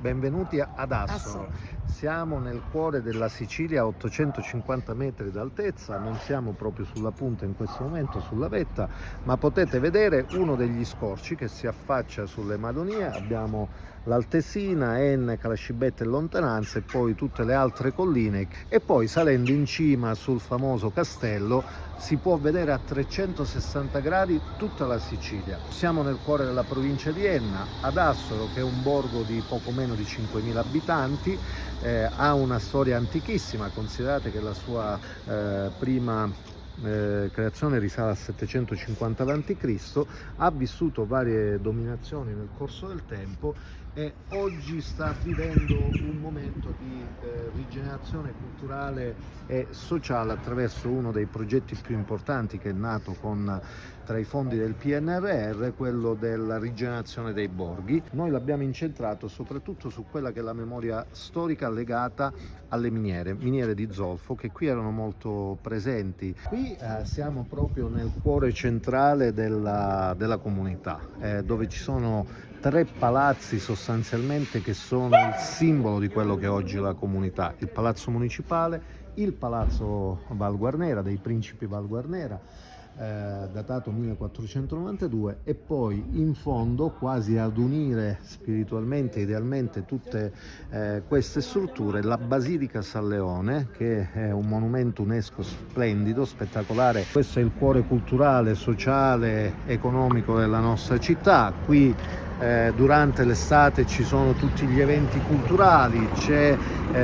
Benvenuti ad Assoro. Assolo. Siamo nel cuore della Sicilia, a 850 metri d'altezza, non siamo proprio sulla punta in questo momento, sulla vetta, ma potete vedere uno degli scorci che si affaccia sulle Madonie. Abbiamo l'Altesina, Enne, Calascibetta e Lontananza e poi tutte le altre colline, e poi salendo in cima sul famoso castello si può vedere a 360 gradi tutta la Sicilia. Siamo nel cuore della provincia di Enna, ad Assoro, che è un borgo di poco meno di 5.000 abitanti, ha una storia antichissima. Considerate che la sua prima creazione risale al 750 a.C., ha vissuto varie dominazioni nel corso del tempo e oggi sta vivendo un momento di rigenerazione culturale e sociale attraverso uno dei progetti più importanti che è nato tra i fondi del PNRR, quello della rigenerazione dei borghi. Noi l'abbiamo incentrato soprattutto su quella che è la memoria storica legata alle miniere di zolfo, che qui erano molto presenti. Qui siamo proprio nel cuore centrale della comunità, dove ci sono 3 palazzi sostanzialmente che sono il simbolo di quello che è oggi la comunità: il Palazzo Municipale, il Palazzo Val Guarnera, dei Principi Val Guarnera, datato 1492, e poi in fondo, quasi ad unire spiritualmente, idealmente tutte queste strutture, la Basilica San Leone, che è un monumento UNESCO splendido, spettacolare. Questo è il cuore culturale, sociale, economico della nostra città. Qui durante l'estate ci sono tutti gli eventi culturali, c'è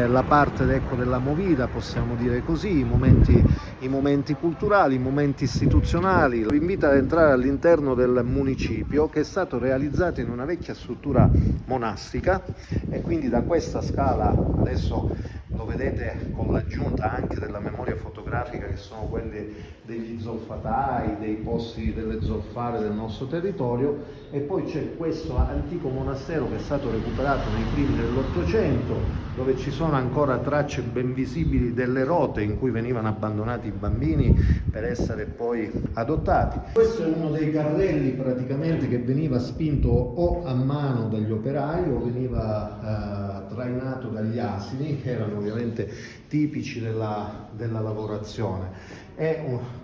la parte della movida, possiamo dire così, i momenti culturali, i momenti istituzionali. Vi invito ad entrare all'interno del municipio, che è stato realizzato in una vecchia struttura monastica, e quindi da questa scala, adesso lo vedete con l'aggiunta anche della memoria fotografica, che sono quelli degli zolfatai, dei posti delle zolfare del nostro territorio, e poi c'è questo antico monastero che è stato recuperato nei primi dell'Ottocento, dove ci sono ancora tracce ben visibili delle rote in cui venivano abbandonati i bambini per essere poi adottati. Questo è uno dei carrelli praticamente che veniva spinto o a mano dagli operai o veniva trainato dagli asini, che erano ovviamente tipici della lavorazione.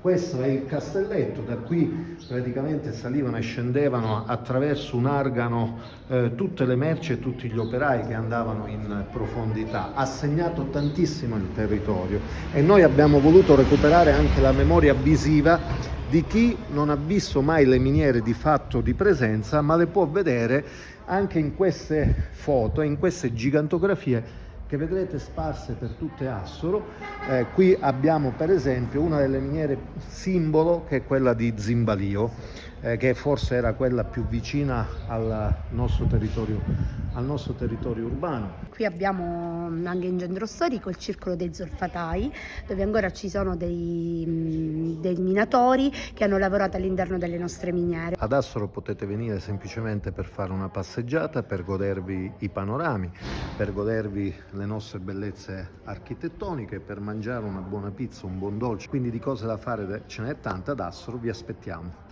Questo è il castelletto, da qui praticamente salivano e scendevano attraverso un argano tutte le merci e tutti gli operai che andavano in profondità. Ha segnato tantissimo il territorio e noi abbiamo voluto recuperare anche la memoria visiva di chi non ha visto mai le miniere di fatto di presenza, ma le può vedere anche in queste foto, in queste gigantografie che vedrete sparse per tutte Assoro. Qui abbiamo per esempio una delle miniere simbolo, che è quella di Zimbalio, che forse era quella più vicina al nostro territorio urbano. Qui abbiamo anche in centro storico il circolo dei zolfatai, dove ancora ci sono dei minatori che hanno lavorato all'interno delle nostre miniere. Ad Assoro potete venire semplicemente per fare una passeggiata, per godervi i panorami, per godervi le nostre bellezze architettoniche, per mangiare una buona pizza, un buon dolce. Quindi di cose da fare ce n'è tante ad Assoro. Vi aspettiamo.